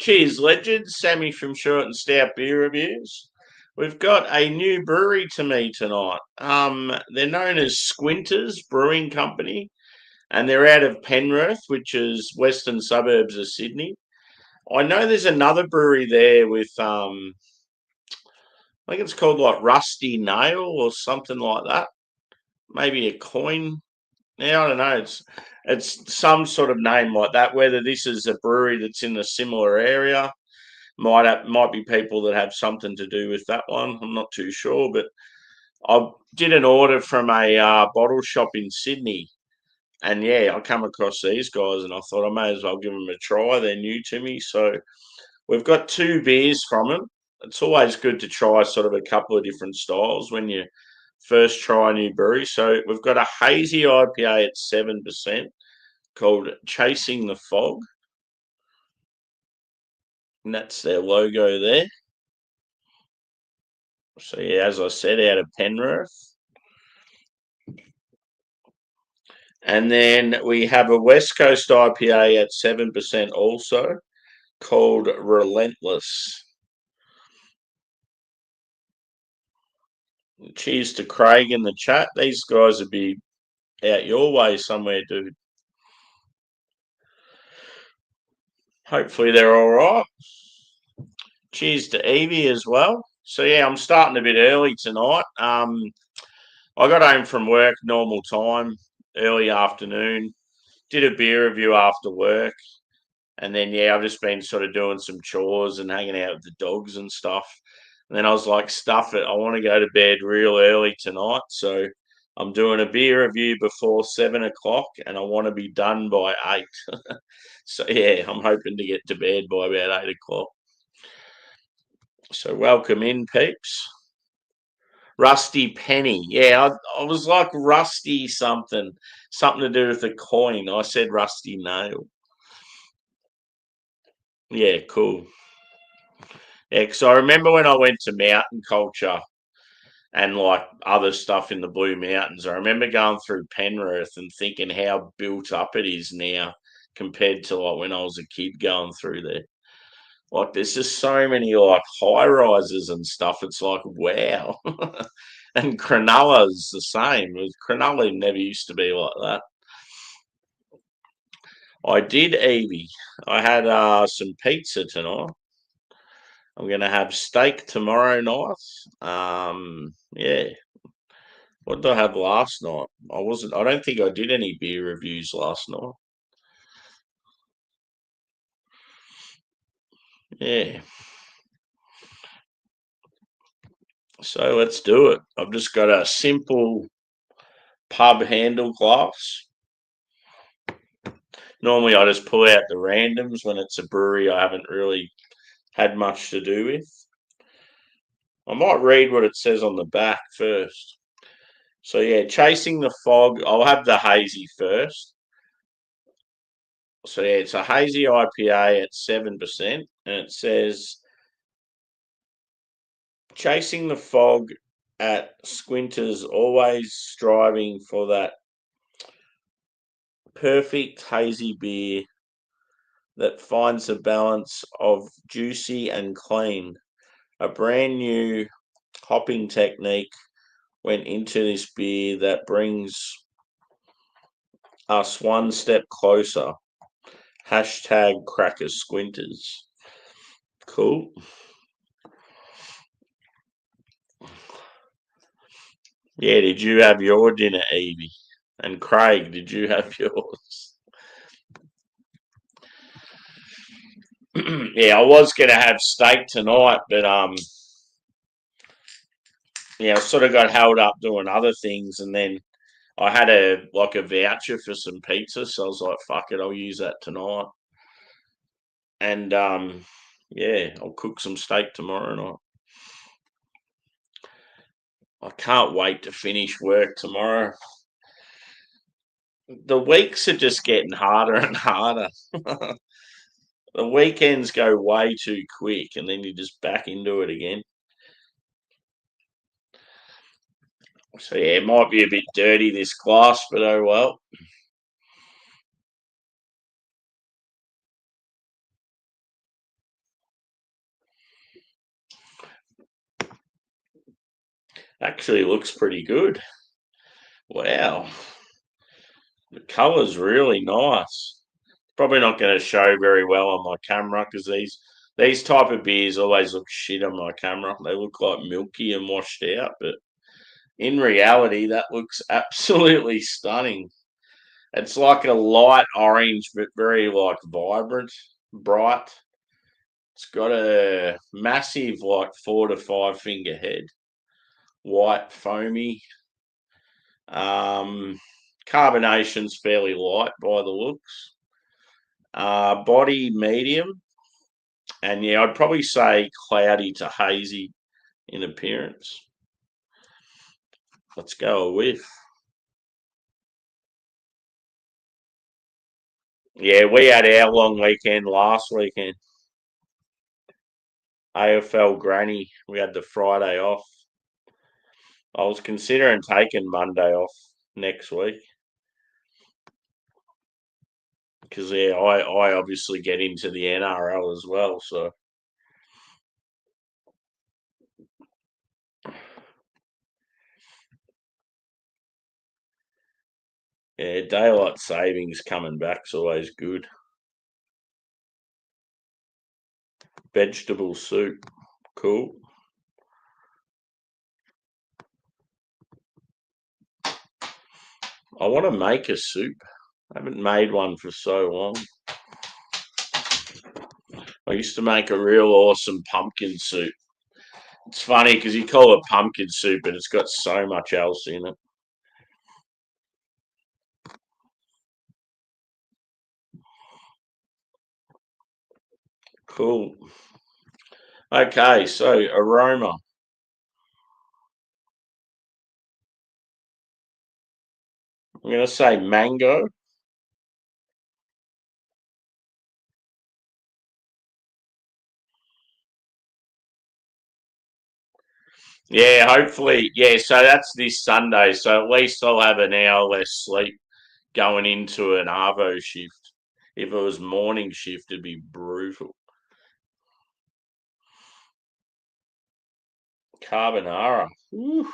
Cheers, legends. Sammy from Short and Stout Beer Reviews. We've got a new brewery to me tonight. They're known as Squinters Brewing Company, and they're out of Penrith, which is western suburbs of Sydney. I know there's another brewery there with I think it's called like Rusty Nail or something like that. Maybe a coin. Yeah, I don't know. It's some sort of name like that. Whether this is a brewery that's in a similar area, might be people that have something to do with that one. I'm not too sure, but I did an order from a bottle shop in Sydney, and yeah, I come across these guys, and I thought I may as well give them a try. They're new to me, so we've got two beers from them. It's always good to try sort of a couple of different styles when you first try a new brewery. So we've got a hazy IPA at 7% called Chasing the Fog. And that's their logo there. So yeah, as I said, out of Penrith. And then we have a West Coast IPA at 7% also called Relentless. Cheers to Craig in the chat. These guys would be out your way somewhere, dude. Hopefully they're all right. Cheers to Evie as well. So yeah, I'm starting a bit early tonight. I got home from work normal time, early afternoon. Did a beer review after work, and then yeah, I've just been sort of doing some chores and hanging out with the dogs and stuff. And then I was like, stuff it, I want to go to bed real early tonight, so I'm doing a beer review before 7 o'clock, and I want to be done by 8. So yeah, I'm hoping to get to bed by about 8 o'clock. So welcome in, peeps. Rusty Penny. Yeah, I was like Rusty something to do with the coin. I said Rusty Nail. Yeah, cool. Yeah, because I remember when I went to mountain culture and like other stuff in the Blue Mountains, I remember going through Penrith and thinking how built up it is now compared to like when I was a kid going through there. Like there's just so many like high rises and stuff. It's like wow. And Cronulla's the same. Cronulla never used to be like that. I did, Evie. I had some pizza tonight. I'm gonna have steak tomorrow night. Yeah. What did I have last night? I don't think I did any beer reviews last night. Yeah. So let's do it. I've just got a simple pub handle glass. Normally I just pull out the randoms when it's a brewery I haven't really had much to do with. I might read what it says on the back first. So yeah, Chasing the Fog. I'll have the hazy first. So yeah, it's a hazy IPA at 7%, and it says Chasing the Fog at Squinters, always striving for that perfect hazy beer that finds a balance of juicy and clean. A brand new hopping technique went into this beer that brings us one step closer. Hashtag Cracker Squinters. Cool. Yeah, did you have your dinner, Evie? And Craig, did you have yours? Yeah, I was gonna have steak tonight, but yeah, I sort of got held up doing other things, and then I had a voucher for some pizza, so I was like, "Fuck it, I'll use that tonight." And yeah, I'll cook some steak tomorrow night. I can't wait to finish work tomorrow. The weeks are just getting harder and harder. The weekends go way too quick, and then you're just back into it again. So yeah, it might be a bit dirty, this glass, but oh well. Actually looks pretty good. Wow. The colour's really nice. Probably not going to show very well on my camera because these type of beers always look shit on my camera. They look like milky and washed out, but in reality, that looks absolutely stunning. It's like a light orange, but very like vibrant, bright. It's got a massive, like 4 to 5 finger head, white, foamy. Um, Carbonation's fairly light by the looks. Body medium, and yeah, I'd probably say cloudy to hazy in appearance. Let's go with. Yeah, we had our long weekend last weekend. AFL granny. We had the Friday off. I was considering taking Monday off next week because yeah, I obviously get into the NRL as well. So yeah, daylight savings coming back's always good. Vegetable soup, cool. I want to make a soup. I haven't made one for so long. I used to make a real awesome pumpkin soup. It's funny because you call it pumpkin soup, but it's got so much else in it. Cool. Okay, so aroma. I'm going to say mango. Yeah, hopefully. Yeah, so that's this Sunday. So at least I'll have an hour less sleep going into an Arvo shift. If it was morning shift, it'd be brutal. Carbonara. Woo,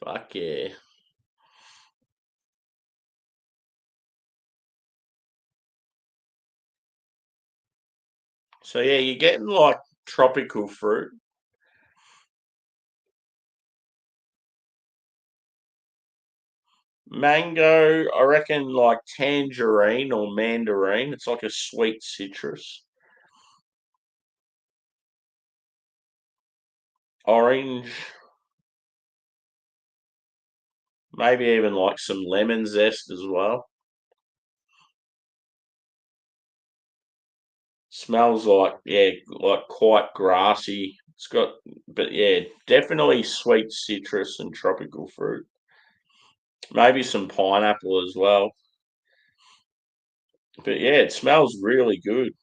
fuck yeah. So yeah, you're getting like tropical fruit. Mango, I reckon like tangerine or mandarin. It's like a sweet citrus. Orange, maybe even like some lemon zest as well. Smells like, yeah, like quite grassy. It's got, but yeah, definitely sweet citrus and tropical fruit. Maybe some pineapple as well. But yeah, it smells really good.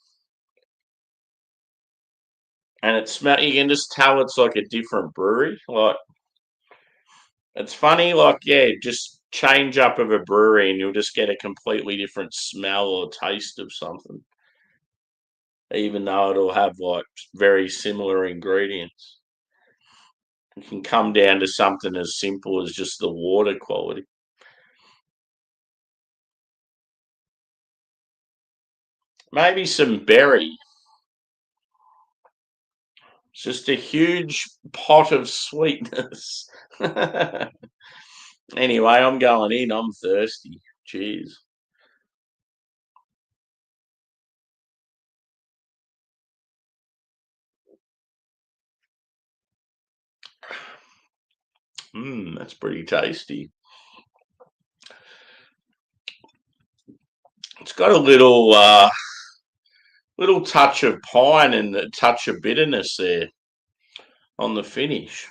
And it smell you can just tell it's like a different brewery. Like it's funny, like yeah, just change up of a brewery and you'll just get a completely different smell or taste of something, even though it'll have like very similar ingredients. It can come down to something as simple as just the water quality. Maybe some berry. It's just a huge pot of sweetness. Anyway, I'm going in. I'm thirsty. Cheers. That's pretty tasty. It's got a little touch of pine and a touch of bitterness there on the finish.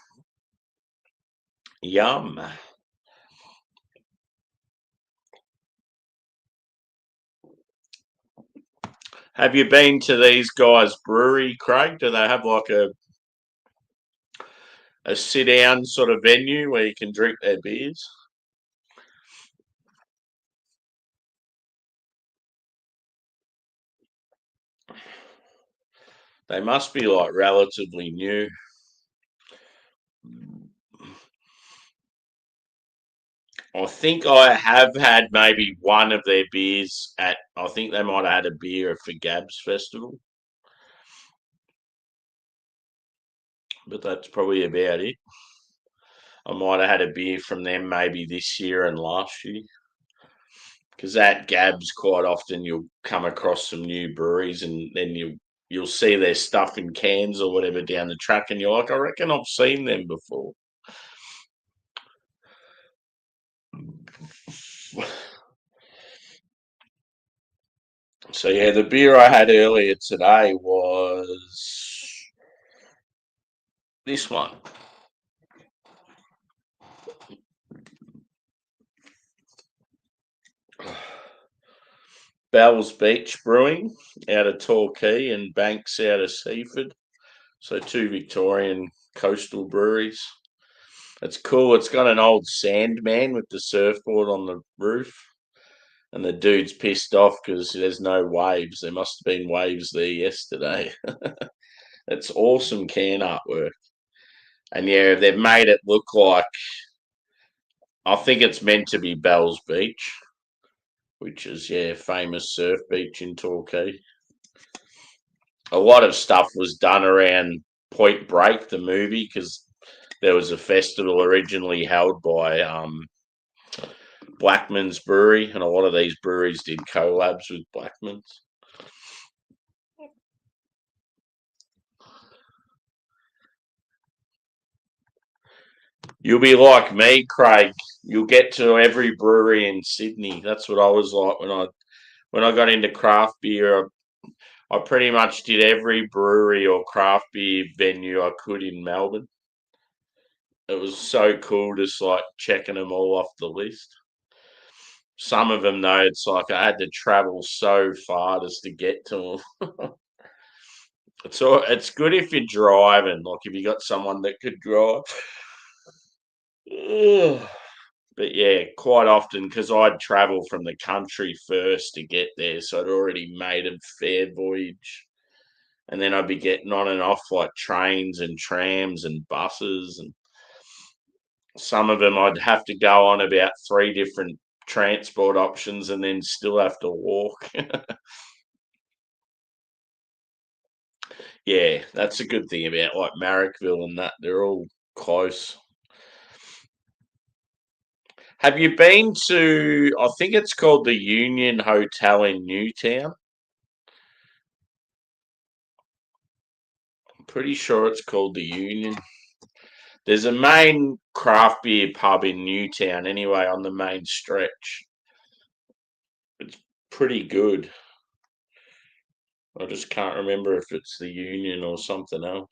Yum. Have you been to these guys' brewery, Craig? Do they have like a sit down sort of venue where you can drink their beers? They must be like relatively new. I think I have had maybe one of their beers at. I think they might have had a beer for Gab's Festival, but that's probably about it. I might have had a beer from them maybe this year and last year. Because at Gabs, quite often you'll come across some new breweries, and then you'll see their stuff in cans or whatever down the track, and you're like, I reckon I've seen them before. So yeah, the beer I had earlier today was this one. Bells Beach Brewing out of Torquay and Banks out of Seaford. So two Victorian coastal breweries. It's cool. It's got an old Sandman with the surfboard on the roof. And the dude's pissed off because there's no waves. There must have been waves there yesterday. It's awesome can artwork. And yeah, they've made it look like, I think it's meant to be Bells Beach, which is, yeah, famous surf beach in Torquay. A lot of stuff was done around Point Break, the movie, because there was a festival originally held by Blackman's Brewery, and a lot of these breweries did collabs with Blackman's. You'll be like me, Craig. You'll get to every brewery in Sydney. That's what I was like when I got into craft beer. I pretty much did every brewery or craft beer venue I could in Melbourne. It was so cool, just like checking them all off the list. Some of them, though, it's like I had to travel so far just to get to them. It's good if you're driving, like if you got someone that could drive. Ugh. But yeah, quite often because I'd travel from the country first to get there, so I'd already made a fair voyage, and then I'd be getting on and off like trains and trams and buses, and some of them I'd have to go on about three different transport options and then still have to walk. Yeah, that's a good thing about like Marrickville and that. They're all close. Have you been to, I think it's called the Union Hotel in Newtown? I'm pretty sure it's called the Union. There's a main craft beer pub in Newtown anyway on the main stretch. It's pretty good. I just can't remember if it's the Union or something else.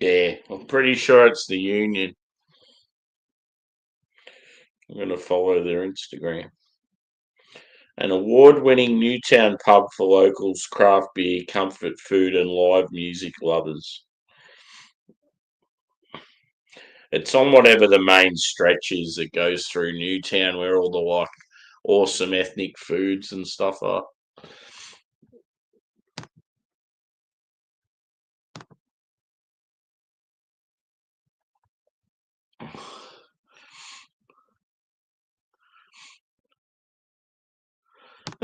Yeah, I'm pretty sure it's the Union. I'm going to follow their Instagram. An award-winning Newtown pub for locals, craft beer, comfort food, and live music lovers. It's on whatever the main stretch is that goes through Newtown, where all the like awesome ethnic foods and stuff are.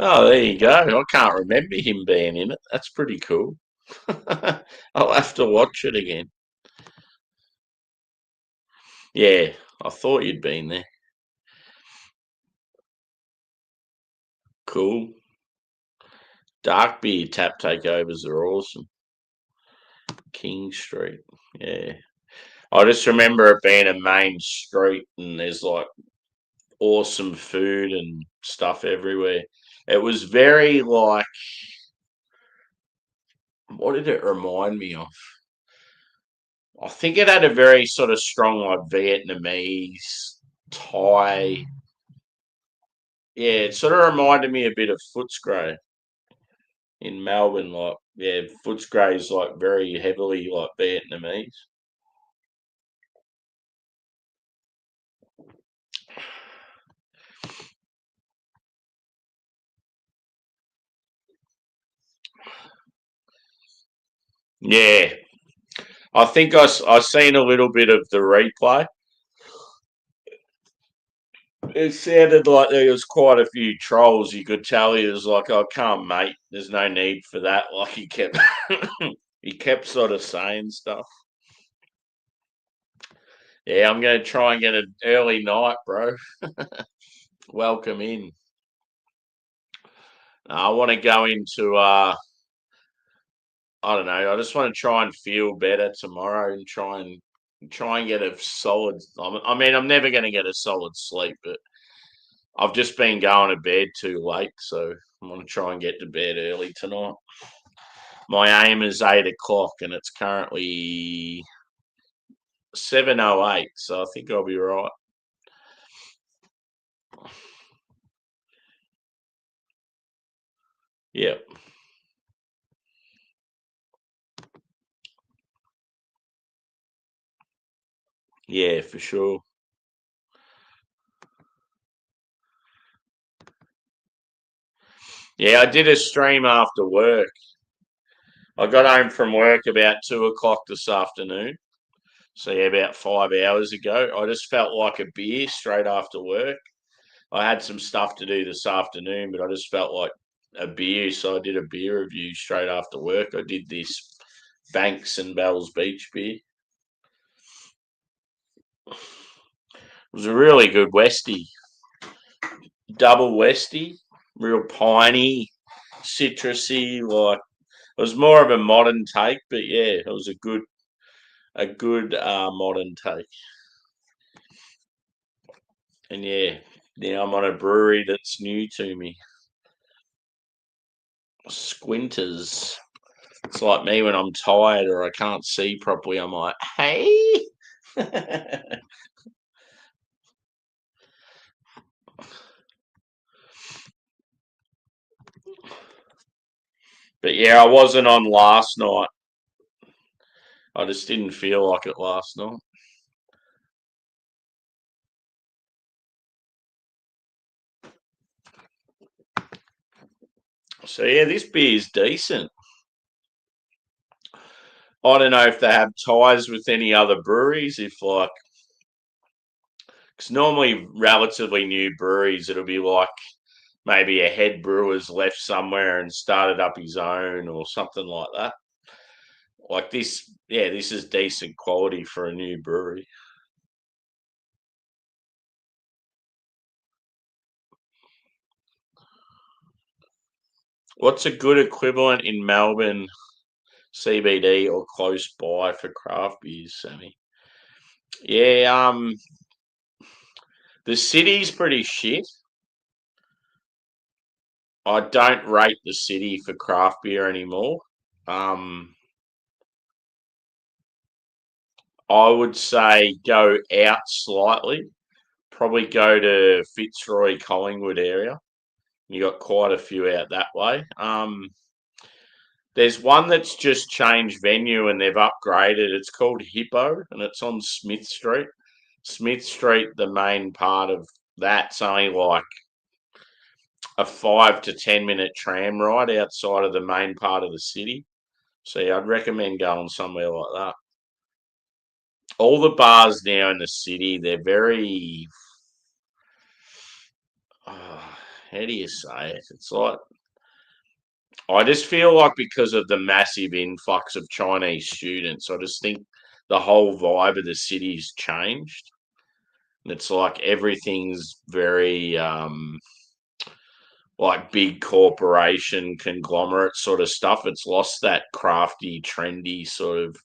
Oh, there you go. I can't remember him being in it. That's pretty cool. I'll have to watch it again. Yeah, I thought you'd been there. Cool. Dark beer tap takeovers are awesome. King Street. Yeah. I just remember it being a main street and there's like awesome food and stuff everywhere. It was very like, what did it remind me of? I think it had a very sort of strong like Vietnamese. Thai. Yeah, it sort of reminded me a bit of Footscray in Melbourne. Like, yeah, Footscray is like very heavily like Vietnamese. Yeah, I think I seen a little bit of the replay. It sounded like there was quite a few trolls. You could tell he was like, "Oh, come, mate. There's no need for that." Like he kept, he kept sort of saying stuff. Yeah, I'm going to try and get an early night, bro. Welcome in. I want to go into. I don't know. I just want to try and feel better tomorrow and try and get a solid. I mean, I'm never going to get a solid sleep, but I've just been going to bed too late, so I'm going to try and get to bed early tonight. My aim is 8 o'clock, and it's currently 7:08, so I think I'll be right. Yep. Yeah, for sure. Yeah, I did a stream after work. I got home from work about 2 o'clock this afternoon. So yeah, about 5 hours ago. I just felt like a beer straight after work. I had some stuff to do this afternoon, but I just felt like a beer, so I did a beer review straight after work. I did this Banks and Bells Beach beer. It was a really good Westie, double Westie, real piney, citrusy. Like it was more of a modern take, but yeah, it was a good modern take. And yeah, now I'm on a brewery that's new to me. Squinters. It's like me when I'm tired or I can't see properly. I'm like, hey. But yeah, I wasn't on last night. I just didn't feel like it last night. So yeah, this beer's decent. I don't know if they have ties with any other breweries. If like, because normally relatively new breweries, it'll be like maybe a head brewer's left somewhere and started up his own or something like that. Like this, yeah, this is decent quality for a new brewery. What's a good equivalent in Melbourne CBD or close by for craft beers, Sammy? Yeah, the city's pretty shit. I don't rate the city for craft beer anymore. Um, I would say go out slightly. Probably go to Fitzroy, Collingwood area. You got quite a few out that way. There's one that's just changed venue and they've upgraded. It's called Hippo and it's on Smith Street. Smith Street, the main part of that's only like a 5 to 10 minute tram ride outside of the main part of the city. So yeah, I'd recommend going somewhere like that. All the bars now in the city, they're very. How do you say it? It's like I just feel like because of the massive influx of Chinese students, I just think the whole vibe of the city's changed. And it's like everything's very like big corporation conglomerate sort of stuff. It's lost that crafty, trendy sort of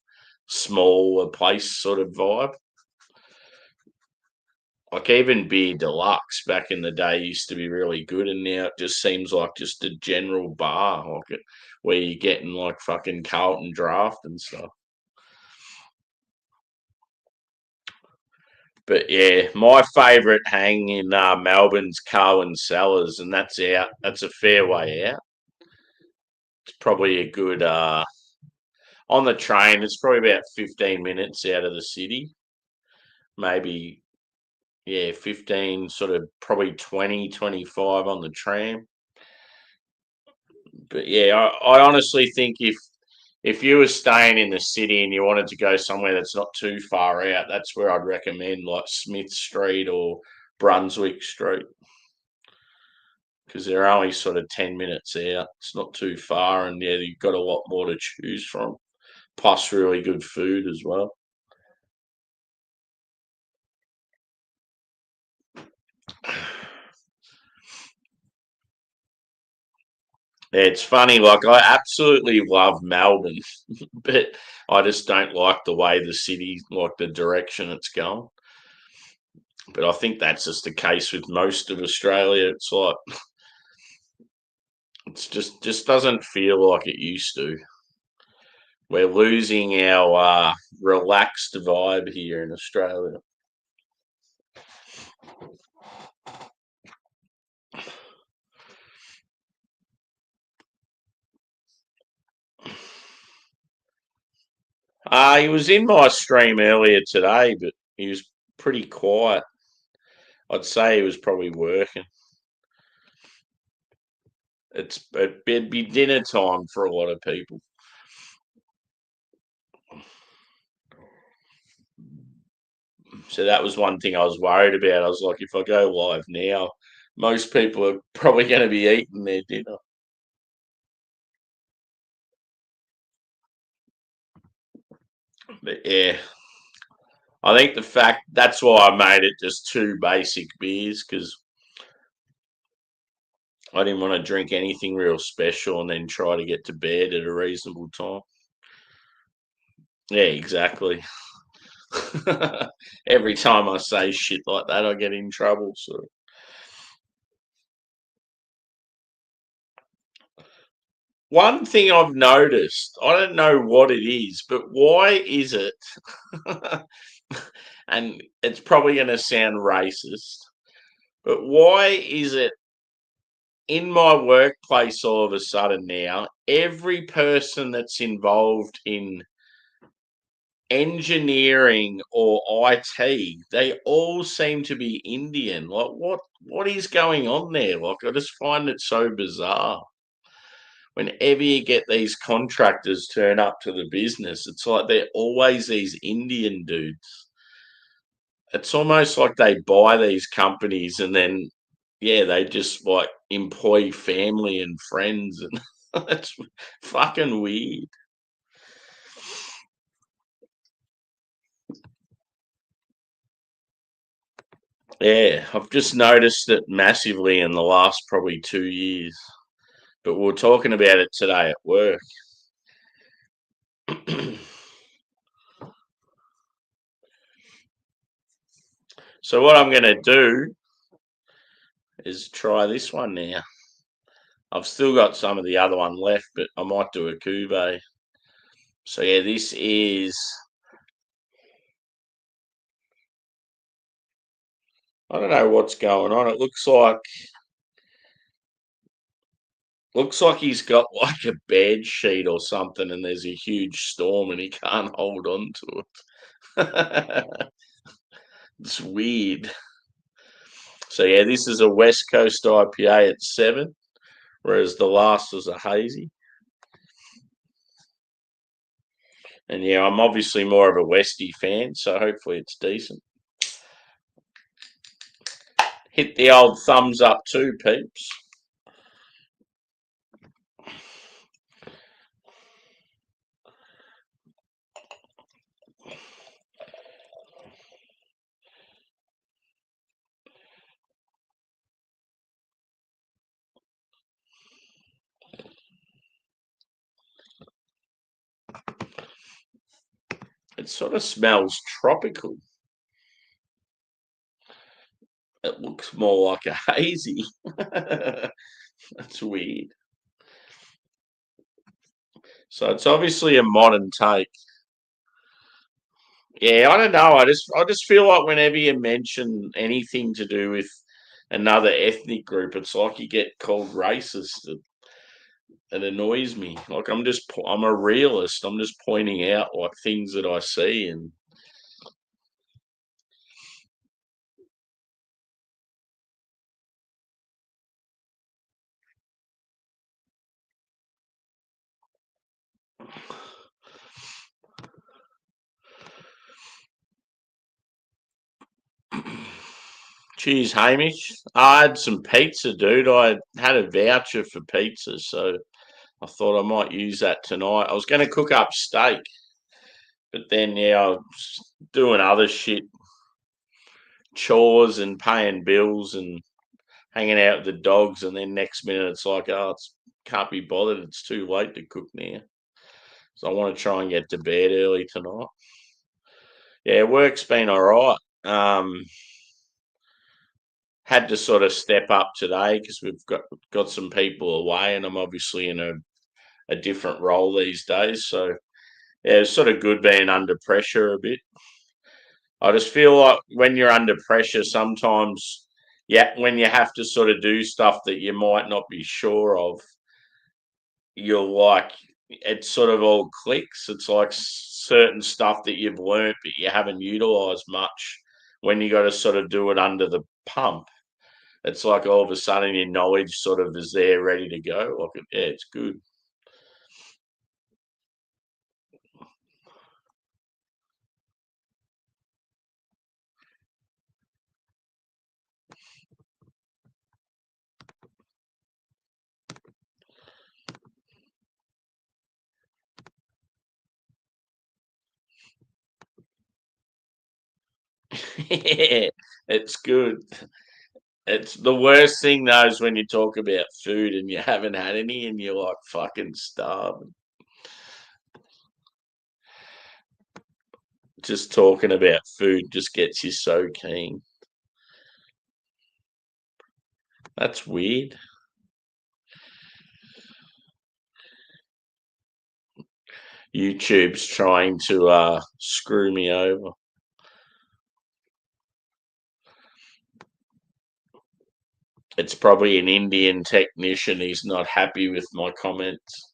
smaller place sort of vibe. Like even Beer Deluxe back in the day used to be really good, and now it just seems like just a general bar, like it, where you're getting like fucking Carlton Draft and stuff. But yeah, my favourite hang in Melbourne's Cohen Cellars, and that's out. That's a fair way out. It's probably a good on the train. It's probably about 15 minutes out of the city, maybe. Yeah, 15, sort of probably 20, 25 on the tram. But yeah, I honestly think if you were staying in the city and you wanted to go somewhere that's not too far out, that's where I'd recommend, like Smith Street or Brunswick Street, because they're only sort of 10 minutes out. It's not too far, and yeah, you've got a lot more to choose from, plus really good food as well. Yeah, it's funny, like I absolutely love Melbourne, but I just don't like the way the city, like the direction it's going. But I think that's just the case with most of Australia. It's like it's just doesn't feel like it used to. We're losing our relaxed vibe here in Australia. He was in my stream earlier today, but he was pretty quiet. I'd say he was probably working. It'd be dinner time for a lot of people. So that was one thing I was worried about. I was like, if I go live now, most people are probably going to be eating their dinner. But yeah, I think the fact that's why I made it just two basic beers, because I didn't want to drink anything real special and then try to get to bed at a reasonable time. Yeah, exactly. Every time I say shit like that, I get in trouble. So one thing I've noticed, I don't know what it is, but why is it? And it's probably going to sound racist, but why is it in my workplace all of a sudden now, every person that's involved in engineering or IT, they all seem to be Indian. Like what is going on there? Like I just find it so bizarre. Whenever you get these contractors turn up to the business, it's like they're always these Indian dudes. It's almost like they buy these companies and then yeah, they just like employ family and friends, and it's fucking weird. Yeah, I've just noticed it massively in the last probably 2 years. But we are talking about it today at work. So what I'm going to do is try this one now. I've still got some of the other one left, but I might do a cuvee. So yeah, this is. I don't know what's going on. It looks like he's got like a bed sheet or something, and there's a huge storm, and he can't hold on to it. It's weird. So yeah, this is a West Coast IPA at 7, whereas the last was a hazy. And yeah, I'm obviously more of a Westie fan, so hopefully it's decent. Hit the old thumbs up too, peeps. It sort of smells tropical. It looks more like a hazy. That's weird. So it's obviously a modern take. Yeah, I don't know. I just feel like whenever you mention anything to do with another ethnic group, it's like you get called racist. It annoys me. Like I'm a realist. I'm just pointing out like things that I see and Cheers, Hamish. I had some pizza, dude. I had a voucher for pizza, so I thought I might use that tonight. I was going to cook up steak, but then, yeah, I was doing other shit, chores and paying bills and hanging out with the dogs. And then next minute, it's like, oh, it's can't be bothered. It's too late to cook now. So I want to try and get to bed early tonight. Yeah, work's been all right. Had to sort of step up today because we've got some people away, and I'm obviously in a different role these days. So yeah, it's sort of good being under pressure a bit. I just feel like when you're under pressure, sometimes, yeah, when you have to sort of do stuff that you might not be sure of, you're like, it sort of all clicks. It's like certain stuff that you've learnt but you haven't utilized much when you got to sort of do it under the pump. It's like all of a sudden your knowledge sort of is there ready to go. Like, yeah, it's good. Yeah, it's good. It's the worst thing though is when you talk about food and you haven't had any and you're like fucking starving. Just talking about food just gets you so keen. That's weird. YouTube's trying to screw me over. It's probably an Indian technician. He's not happy with my comments.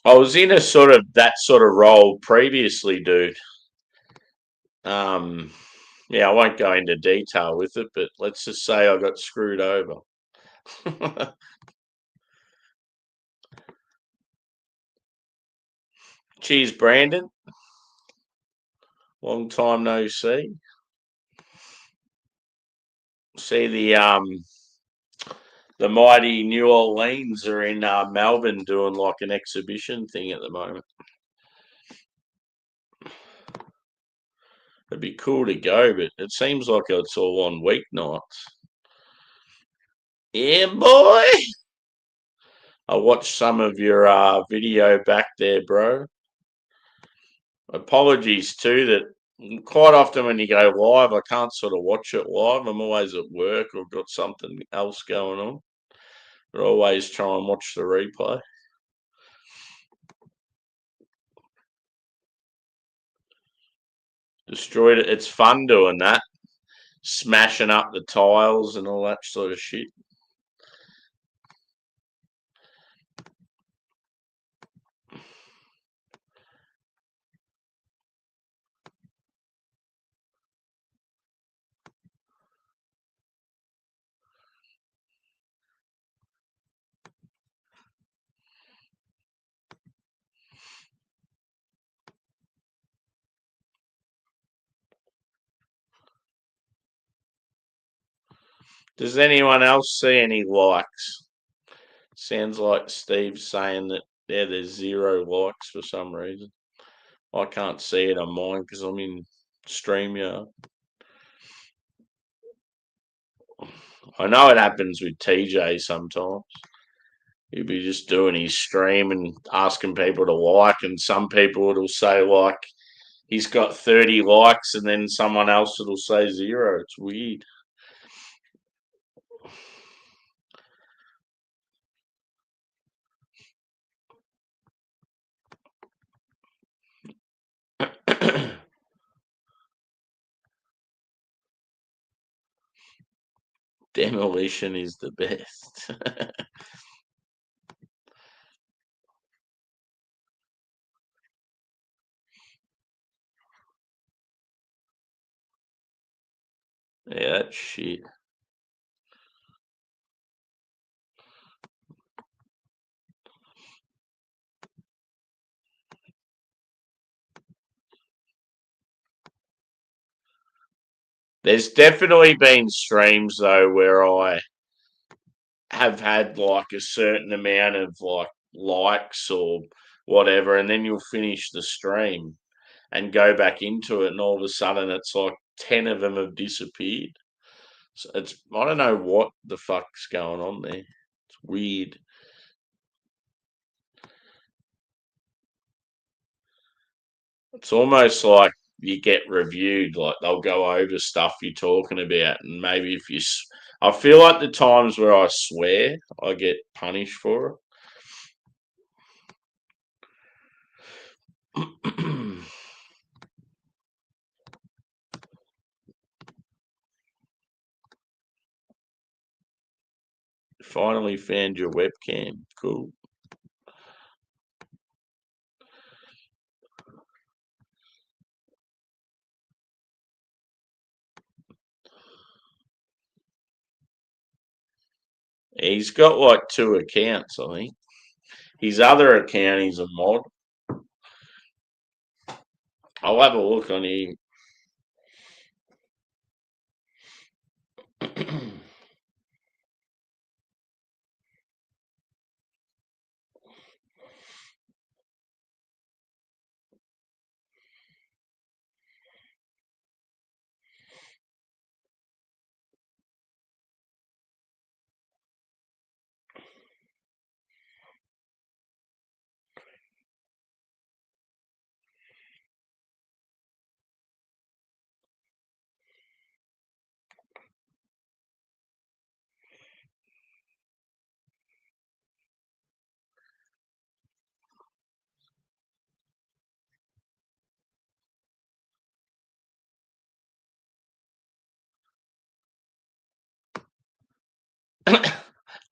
I was in a sort of that sort of role previously, dude. Um, yeah, I won't go into detail with it, but let's just say I got screwed over. Cheers, Brandon. Long time no see. See the mighty New Orleans are in Melbourne doing like an exhibition thing at the moment. It'd be cool to go, but it seems like it's all on weeknights. Yeah, boy. I watched some of your video back there, bro. Apologies too that quite often when you go live, I can't sort of watch it live. I'm always at work or got something else going on. But I always try and watch the replay. Destroyed it. It's fun doing that, smashing up the tiles and all that sort of shit. Does anyone else see any likes? Sounds like Steve's saying that there's 0 likes for some reason. I can't see it on mine because I'm in StreamYard. I know it happens with TJ sometimes. He'll be just doing his stream and asking people to like, and some people it'll say like he's got 30 likes, and then someone else it'll say 0. It's weird. Demolition is the best. Yeah, that's shit. There's definitely been streams though where I have had like a certain amount of like likes or whatever, and then you'll finish the stream and go back into it, and all of a sudden it's like 10 of them have disappeared. So I don't know what the fuck's going on there. It's weird. It's almost like you get reviewed, like they'll go over stuff you're talking about, and maybe if I feel like the times where I swear, I get punished for it. Finally found your webcam. Cool. He's got like 2 accounts, I think. His other account is a mod. I'll have a look on here.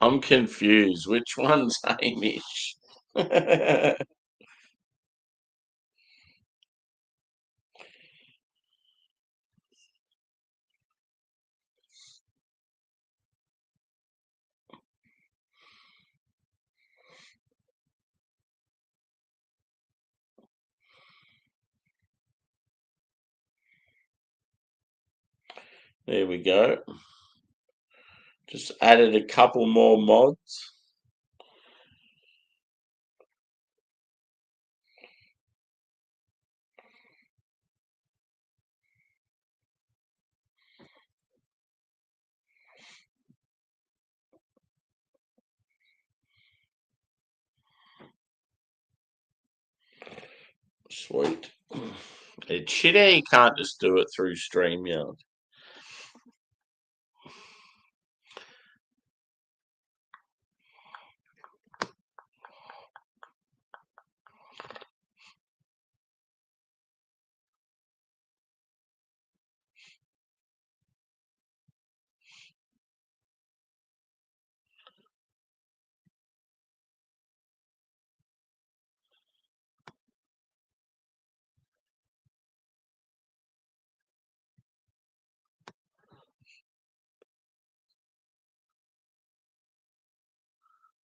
I'm confused. Which one's Hamish? There we go. Just added a couple more mods. Sweet. It's shit how you can't just do it through StreamYard.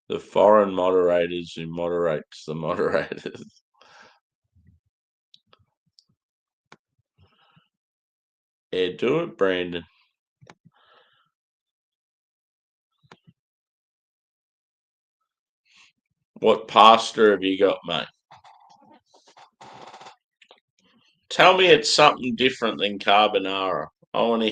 The foreign moderators who moderates the moderators. Yeah, do it, Brandon. What pasta have you got, mate? Tell me it's something different than carbonara. I want to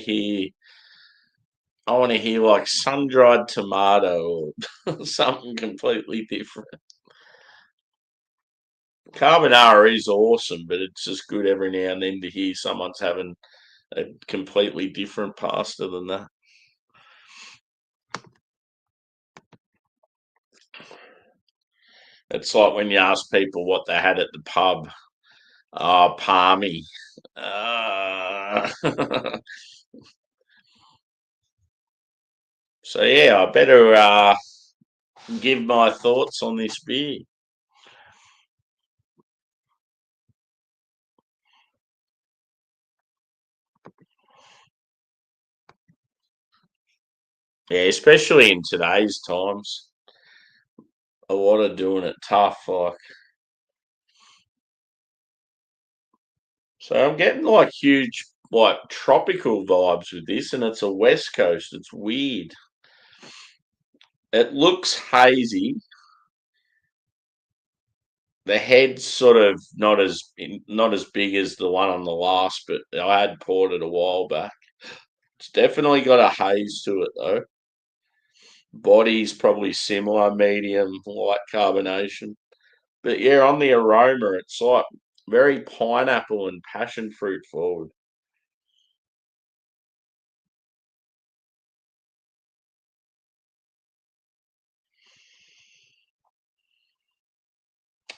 hear like sun-dried tomato or something completely different. Carbonara is awesome, but it's just good every now and then to hear someone's having a completely different pasta than that. It's like when you ask people what they had at the pub. Oh, palmy. Uh, So yeah, I better give my thoughts on this beer. Yeah, especially in today's times, a lot of doing it tough. Like, so I'm getting like huge, like tropical vibes with this, and it's a West Coast. It's weird. It looks hazy. The head's sort of not as big as the one on the last, but I had poured it a while back. It's definitely got a haze to it though. Body's probably similar, medium, light carbonation. But yeah, on the aroma, it's like very pineapple and passion fruit forward.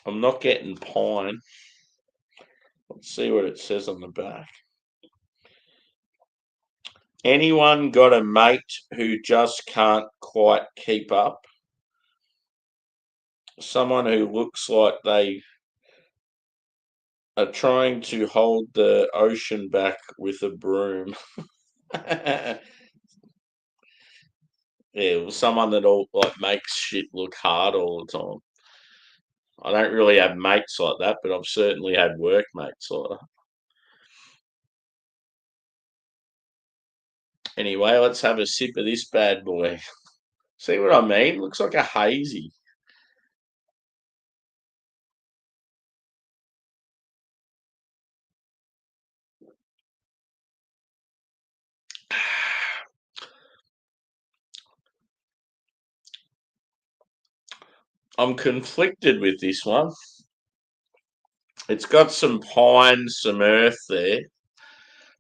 I'm not getting pine. Let's see what it says on the back. Anyone got a mate who just can't quite keep up? Someone who looks like they are trying to hold the ocean back with a broom. Yeah, well, someone that all like makes shit look hard all the time. I don't really have mates like that, but I've certainly had workmates like that. Anyway, let's have a sip of this bad boy. See what I mean? Looks like a hazy. I'm conflicted with this one. It's got some pine, some earth there,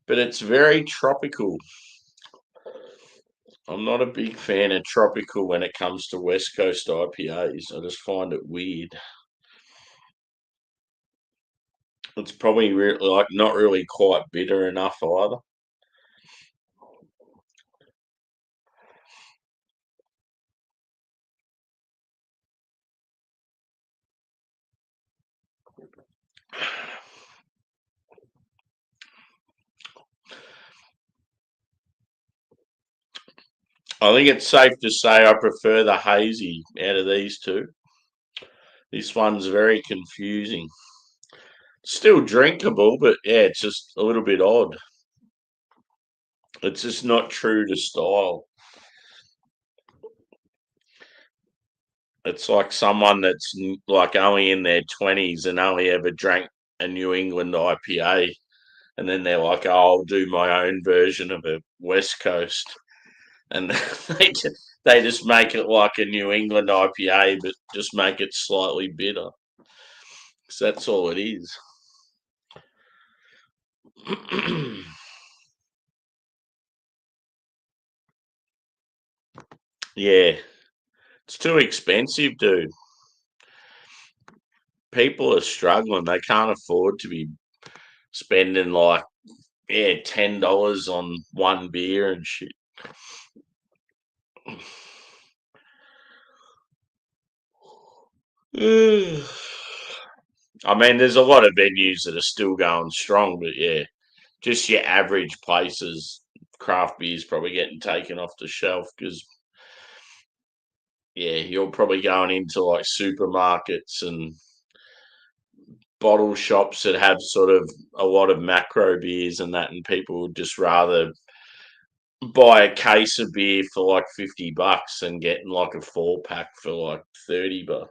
but it's very tropical. I'm not a big fan of tropical when it comes to West Coast IPAs. I just find it weird. It's probably like not really quite bitter enough either. I think it's safe to say I prefer the hazy out of these two. This one's very confusing. Still drinkable, but yeah, it's just a little bit odd. It's just not true to style. It's like someone that's like only in their 20s and only ever drank a New England IPA. And then they're like, oh, I'll do my own version of a West Coast. And they just make it like a New England IPA, but just make it slightly bitter. Because that's all it is. Yeah, it's too expensive, dude. People are struggling. They can't afford to be spending like, yeah, $10 on one beer and shit. I mean, there's a lot of venues that are still going strong, but yeah, just your average places, craft beer's probably getting taken off the shelf because, yeah, you're probably going into like supermarkets and bottle shops that have sort of a lot of macro beers and that, and people would just rather buy a case of beer for like $50 and getting like a 4 pack for like $30.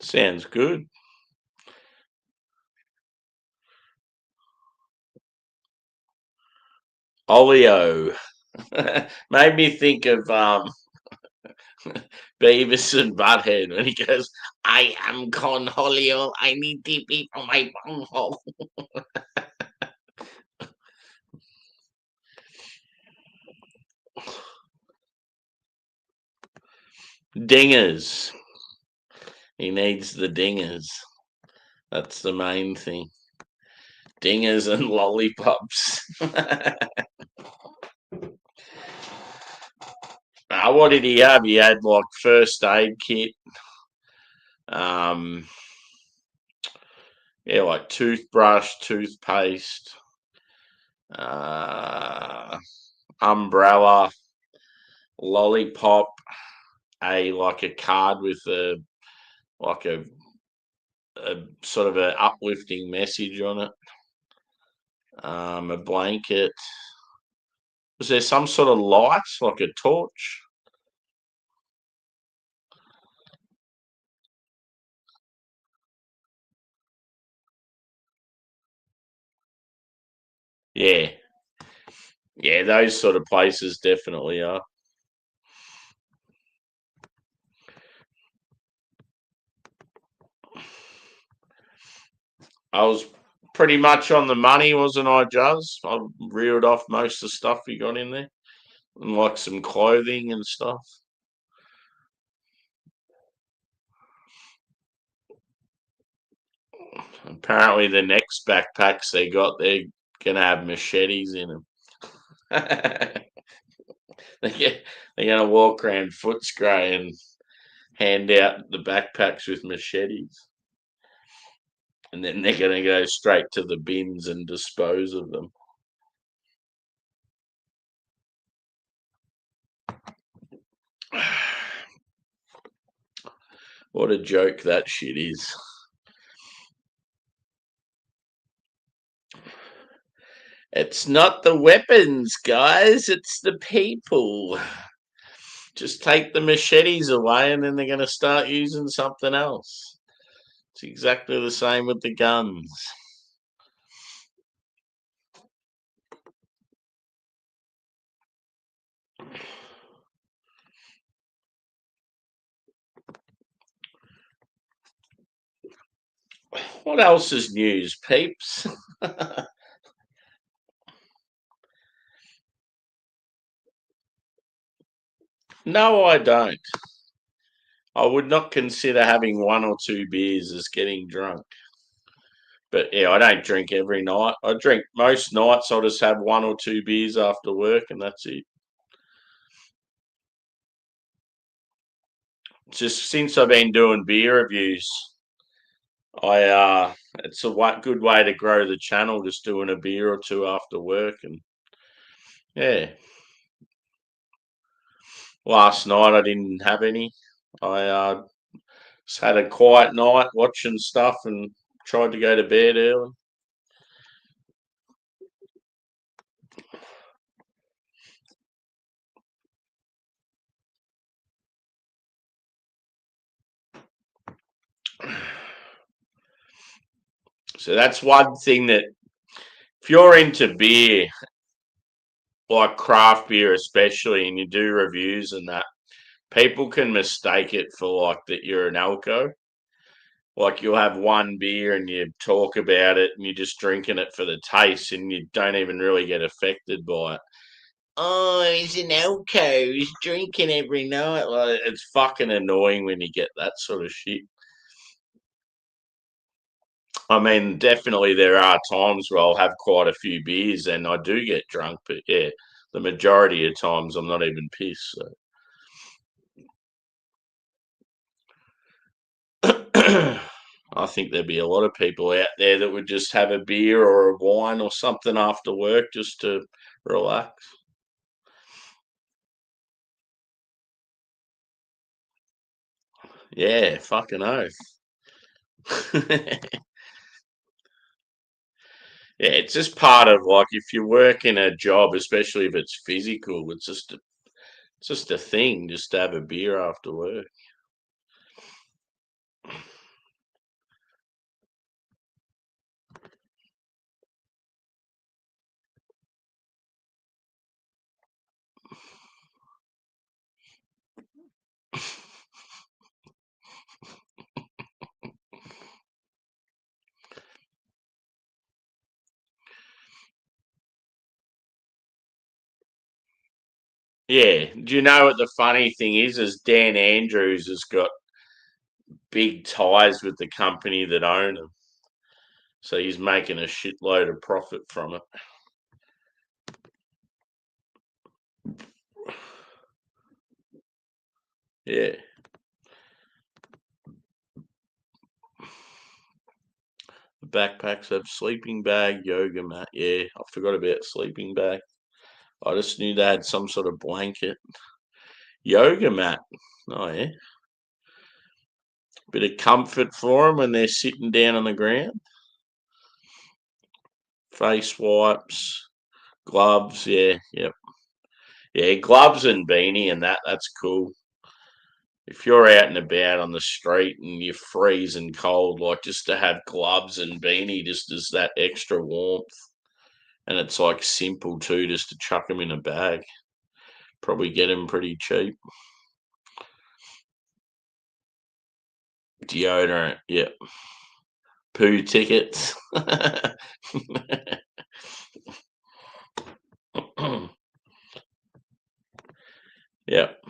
Sounds good. Olio made me think of Beavis and Butthead when he goes, "I am Cornholio. I need TP for my bunghole." Dingers. He needs the dingers. That's the main thing. Dingers and lollipops. What did he have? He had like first aid kit. Um, yeah, like toothbrush, toothpaste, umbrella, lollipop, like a card with like a sort of a uplifting message on it. A blanket. Was there some sort of light, like a torch? Yeah, yeah, those sort of places definitely are. I was pretty much on the money, wasn't I, Juz? I reeled off most of the stuff you got in there, and like some clothing and stuff. Apparently, the next backpacks they got, they're gonna have machetes in them. They're gonna walk around Footscray and hand out the backpacks with machetes, and then they're gonna go straight to the bins and dispose of them. What a joke that shit is. It's not the weapons, guys, it's the people. Just take the machetes away and then they're going to start using something else. It's exactly the same with the guns. What else is news, peeps? No, I don't. I would not consider having one or two beers as getting drunk. But yeah, I don't drink every night. I drink most nights. I'll just have one or two beers after work, and that's it. Just since I've been doing beer reviews, it's a good way to grow the channel. Just doing a beer or two after work, and yeah. Last night I didn't have any. I just had a quiet night watching stuff and tried to go to bed early. So that's one thing that if you're into beer, like craft beer especially, and you do reviews and that, people can mistake it for like that you're an alco. Like you'll have one beer and you talk about it and you're just drinking it for the taste and you don't even really get affected by it. Oh, he's an alco. He's drinking every night. Like it's fucking annoying when you get that sort of shit. I mean, definitely there are times where I'll have quite a few beers and I do get drunk, but yeah, the majority of times I'm not even pissed. So. I think there'd be a lot of people out there that would just have a beer or a wine or something after work just to relax. Yeah, fucking oath. Yeah, it's just part of like if you work in a job, especially if it's physical, it's just a thing just to have a beer after work. Yeah. Do you know what the funny thing is? Is Dan Andrews has got big ties with the company that own him. So he's making a shitload of profit from it. Yeah. The backpacks have sleeping bag, yoga mat. Yeah, I forgot about sleeping bag. I just knew they had some sort of blanket. Yoga mat. Oh, yeah. Bit of comfort for them when they're sitting down on the ground. Face wipes, gloves. Yeah, yep. Yeah, gloves and beanie and that's cool. If you're out and about on the street and you're freezing cold, like just to have gloves and beanie just as that extra warmth. And it's like simple too, just to chuck them in a bag. Probably get them pretty cheap. Deodorant, yep. Poo tickets. Yep.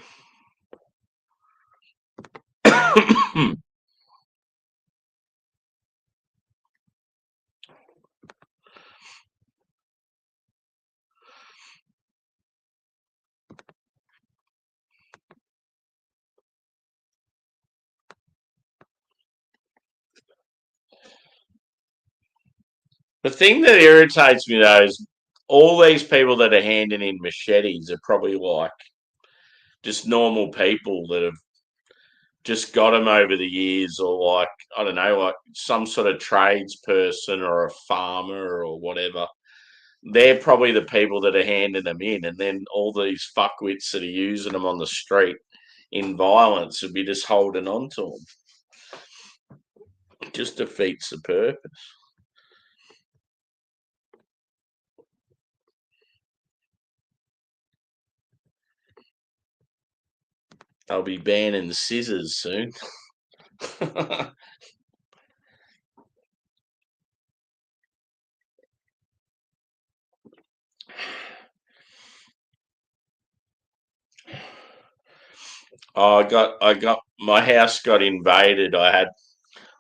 The thing that irritates me though is all these people that are handing in machetes are probably like just normal people that have just got them over the years, or like I don't know, like some sort of tradesperson or a farmer or whatever. They're probably the people that are handing them in, and then all these fuckwits that are using them on the street in violence would be just holding on to them. It just defeats the purpose. They'll be banning scissors soon. Oh, I got my house got invaded. I had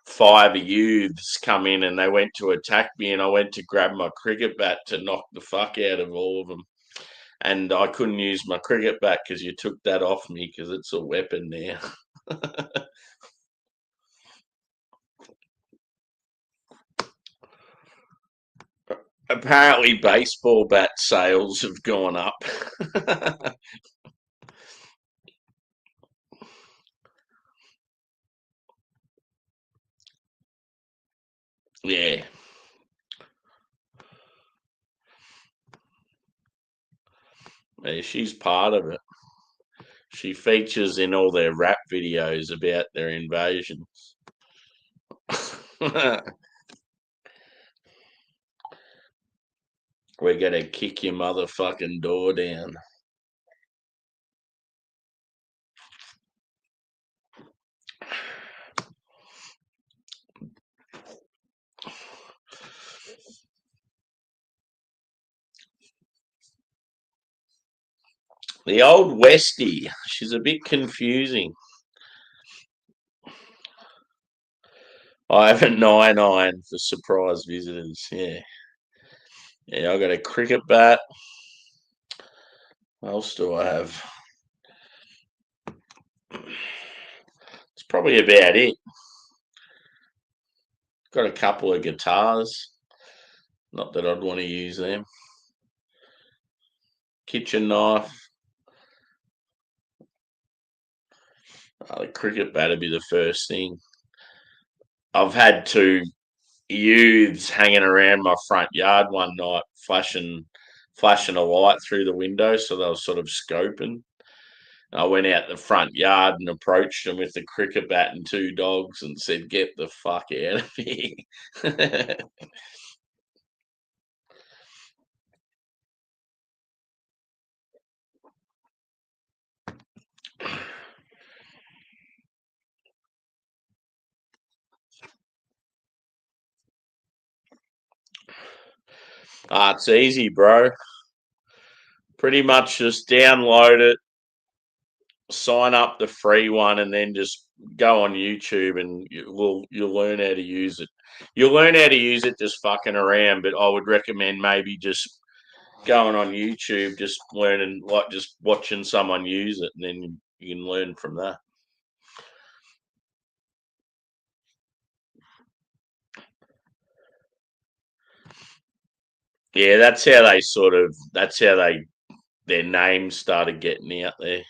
five youths come in and they went to attack me, and I went to grab my cricket bat to knock the fuck out of all of them. And I couldn't use my cricket bat because you took that off me because it's a weapon now. Apparently, baseball bat sales have gone up. Yeah. Yeah, she's part of it. She features in all their rap videos about their invasions. We're gonna kick your motherfucking door down. The old Westie, she's a bit confusing. I have a 9-9 for surprise visitors. Yeah. Yeah, I got a cricket bat. What else do I have? It's probably about it. Got a couple of guitars. Not that I'd want to use them. Kitchen knife. The cricket bat would be the first thing. I've had two youths hanging around my front yard one night, flashing a light through the window, so they were sort of scoping. I went out the front yard and approached them with the cricket bat and two dogs and said, "Get the fuck out of here." It's easy, bro. Pretty much just download it, sign up the free one, and then just go on YouTube and you'll learn how to use it. You'll learn how to use it just fucking around, but I would recommend maybe just going on YouTube, just learning, like just watching someone use it, and then you can learn from that. Yeah, that's how their names started getting out there.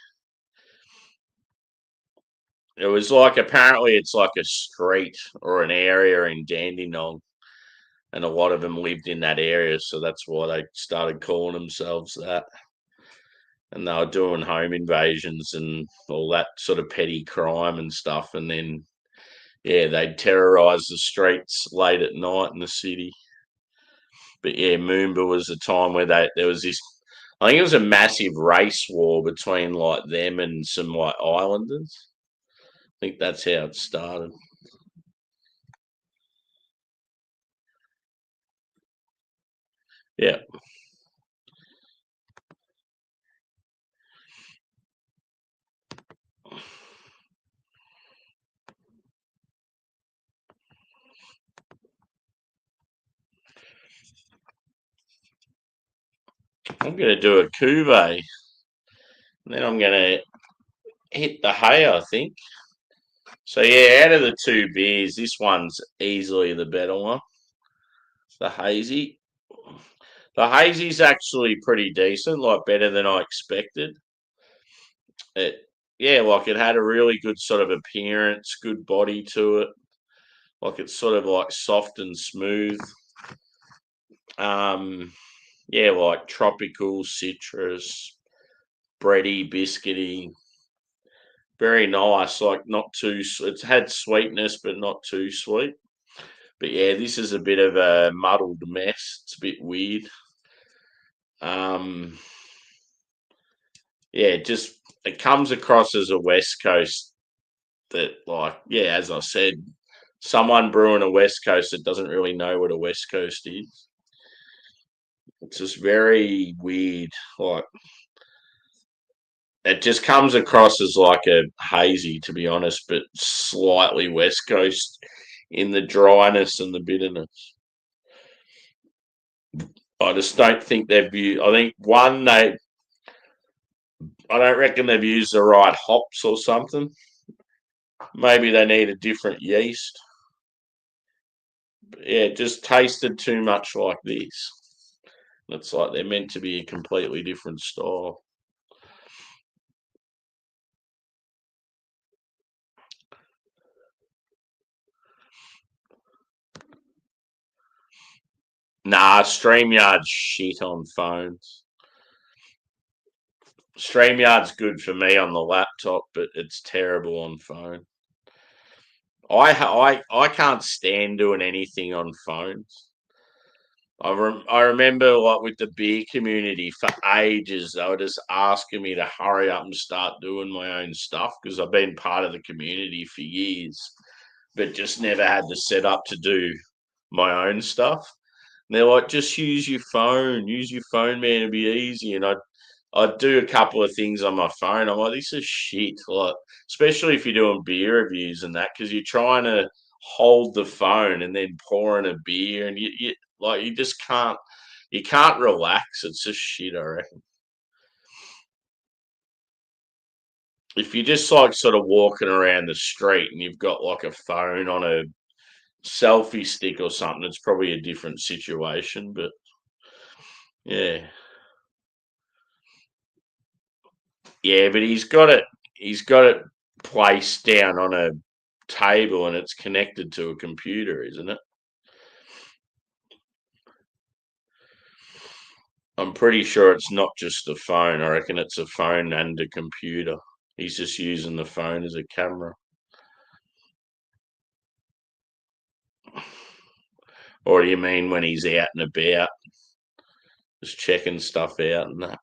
It was like, apparently it's like a street or an area in Dandenong, and a lot of them lived in that area, so that's why they started calling themselves that. And they were doing home invasions and all that sort of petty crime and stuff, and then yeah, they'd terrorise the streets late at night in the city. But yeah, Moomba was a time where there was this. I think it was a massive race war between like them and some like islanders. I think that's how it started. Yeah, I'm gonna do a cuvee, and then I'm gonna hit the hay, I think. So yeah, out of the two beers, this one's easily the better one. The hazy. The hazy's actually pretty decent, like better than I expected. It Yeah, like it had a really good sort of appearance, good body to it. Like it's sort of like soft and smooth. Um, yeah, like tropical citrus, bready, biscuity, very nice. Like not too. It's had sweetness, but not too sweet. But yeah, this is a bit of a muddled mess. It's a bit weird. Um, yeah, just it comes across as a West Coast that, like, yeah, as I said, someone brewing a West Coast that doesn't really know what a West Coast is. It's just very weird. Like it just comes across as like a hazy, to be honest, but slightly West Coast in the dryness and the bitterness. I just don't think they've used. I think one they. I don't reckon they've used the right hops or something. Maybe they need a different yeast. But yeah, it just tasted too much like this. It's like they're meant to be a completely different style. Nah, StreamYard's shit on phones. StreamYard's good for me on the laptop, but it's terrible on phone. I can't stand doing anything on phones. I remember like with the beer community for ages, they were just asking me to hurry up and start doing my own stuff because I've been part of the community for years, but just never had the setup to do my own stuff. And they're like, just use your phone, man, it'll be easy. And I'd do a couple of things on my phone. I'm like, this is shit. Like, especially if you're doing beer reviews and that, because you're trying to hold the phone and then pour in a beer, and you like you can't relax. It's just shit, I reckon. If you're just like sort of walking around the street and you've got like a phone on a selfie stick or something, it's probably a different situation. But yeah, yeah, but He's got it placed down on a table and it's connected to a computer, isn't it? I'm pretty sure it's not just a phone. I reckon it's a phone and a computer. He's just using the phone as a camera. Or do you mean when he's out and about, just checking stuff out and that?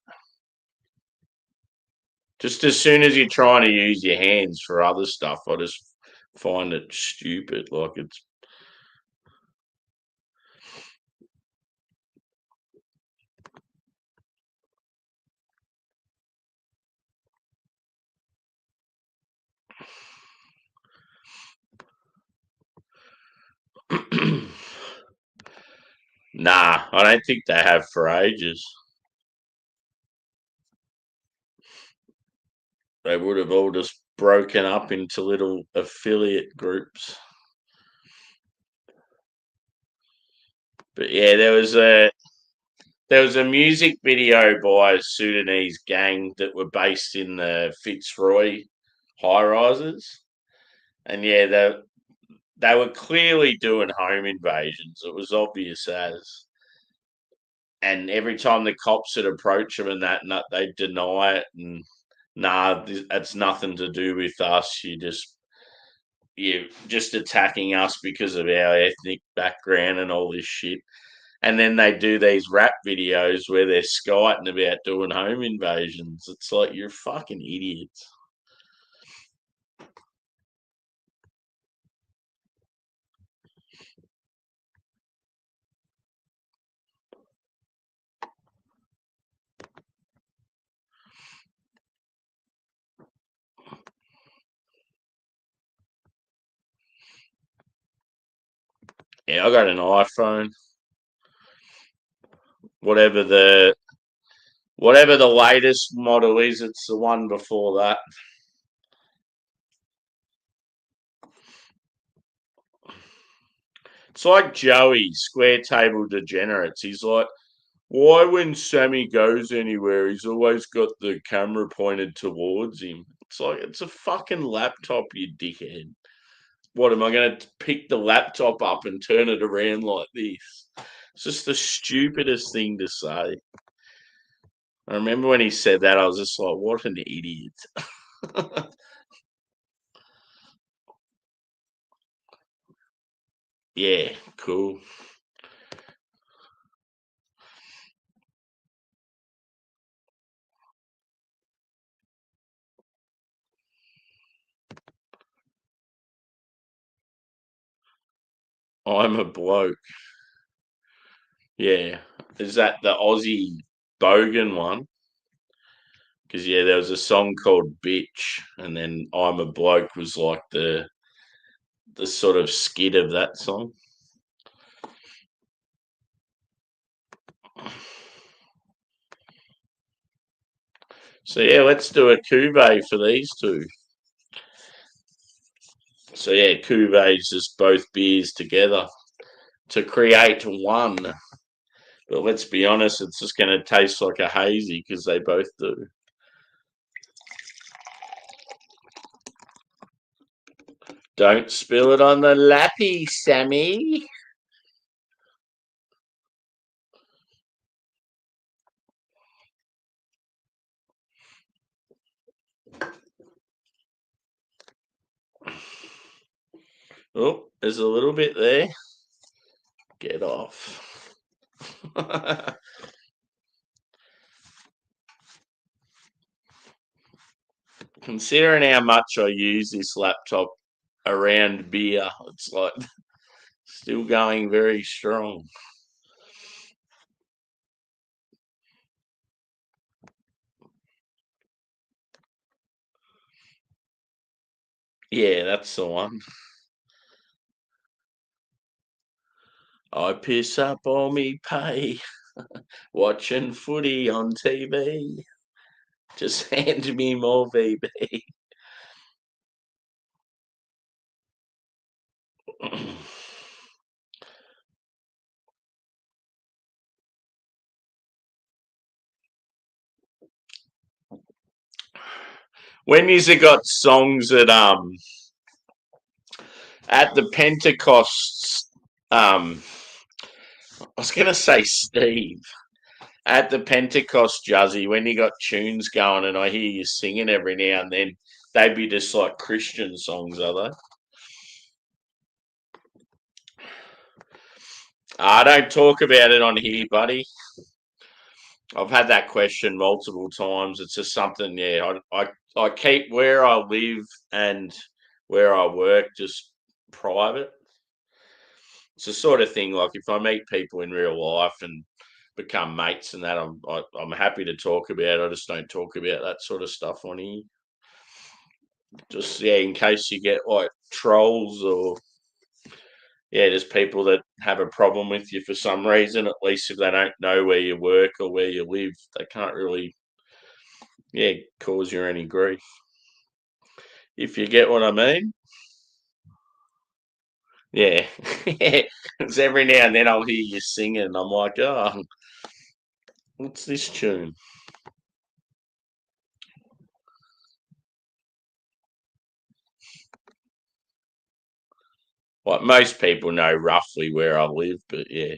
Just as soon as you're trying to use your hands for other stuff, I just find it stupid. Like it's. Nah, I don't think they have for ages. They would have all just broken up into little affiliate groups. But yeah, there was a music video by a Sudanese gang that were based in the Fitzroy high rises, and yeah, they were clearly doing home invasions. It was obvious as, and every time the cops would approach them and that, they'd deny it and nah, that's nothing to do with us. You're just attacking us because of our ethnic background and all this shit. And then they do these rap videos where they're skiting about doing home invasions. It's like, you're fucking idiots. Yeah, I got an iPhone. Whatever the latest model is, it's the one before that. It's like Joey, Square Table Degenerates. He's like, why when Sammy goes anywhere, he's always got the camera pointed towards him? It's like, it's a fucking laptop, you dickhead. What, am I going to pick the laptop up and turn it around like this? It's just the stupidest thing to say. I remember when he said that, I was just like, what an idiot. Yeah, cool. I'm a bloke. Yeah. Is that the Aussie Bogan one? Because, yeah, there was a song called Bitch, and then I'm a Bloke was like the sort of skit of that song. So, yeah, let's do a cuvee for these two. So, yeah, cuvee is just both beers together to create one. But let's be honest, it's just going to taste like a hazy because they both do. Don't spill it on the lappy, Sammy. Oh, there's a little bit there. Get off. Considering how much I use this laptop around beer, it's like still going very strong. Yeah, that's the one. I piss up all me pay watching footy on TV. Just hand me more VB. When you've got songs at the Pentecost, I was gonna say Steve. At the Pentecost, Juzzy, when you got tunes going and I hear you singing every now and then, they'd be just like Christian songs, are they? I don't talk about it on here, buddy. I've had that question multiple times. It's just something, yeah. I keep where I live and where I work just private. It's the sort of thing like if I meet people in real life and become mates and that, I'm happy to talk about. I just don't talk about that sort of stuff on here. Just yeah, in case you get like trolls or yeah, there's people that have a problem with you for some reason. At least if they don't know where you work or where you live, they can't really, yeah, cause you any grief. If you get what I mean. Yeah. Because every now and then I'll hear you singing and I'm like, oh, what's this tune? Like most people know roughly where I live, but yeah.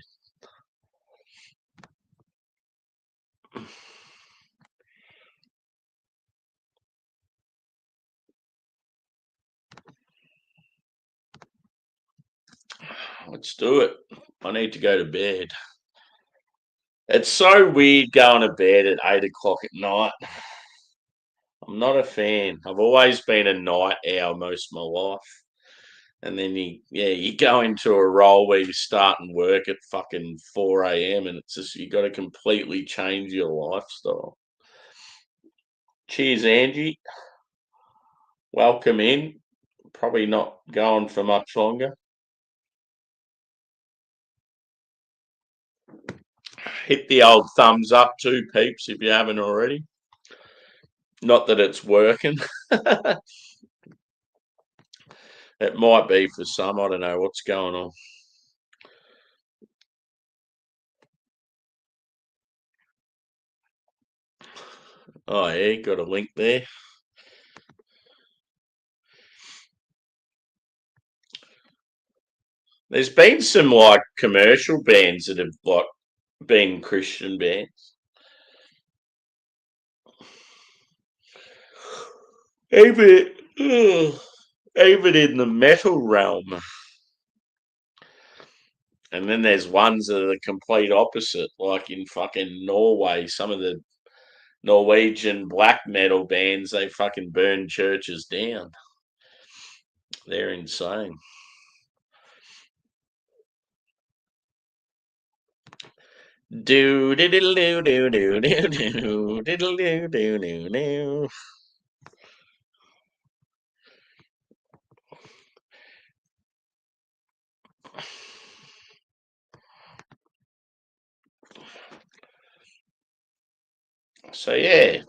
Let's do it. I need to go to bed. It's so weird going to bed at 8 o'clock at night. I'm not a fan. I've always been a night owl most of my life. And then you go into a role where you're starting work at fucking 4 a.m. and it's just you got to completely change your lifestyle. Cheers, Angie. Welcome in. Probably not going for much longer. Hit the old thumbs up too, peeps, if you haven't already. Not that it's working. It might be for some. I don't know what's going on. Oh, yeah, got a link there. There's been some like commercial bands that have like been Christian bands. Even even in the metal realm. And then there's ones that are the complete opposite, like in fucking Norway. Some of the Norwegian black metal bands, they fucking burn churches down. They're insane. Do diddle do do do do do diddle do do do do. So yeah,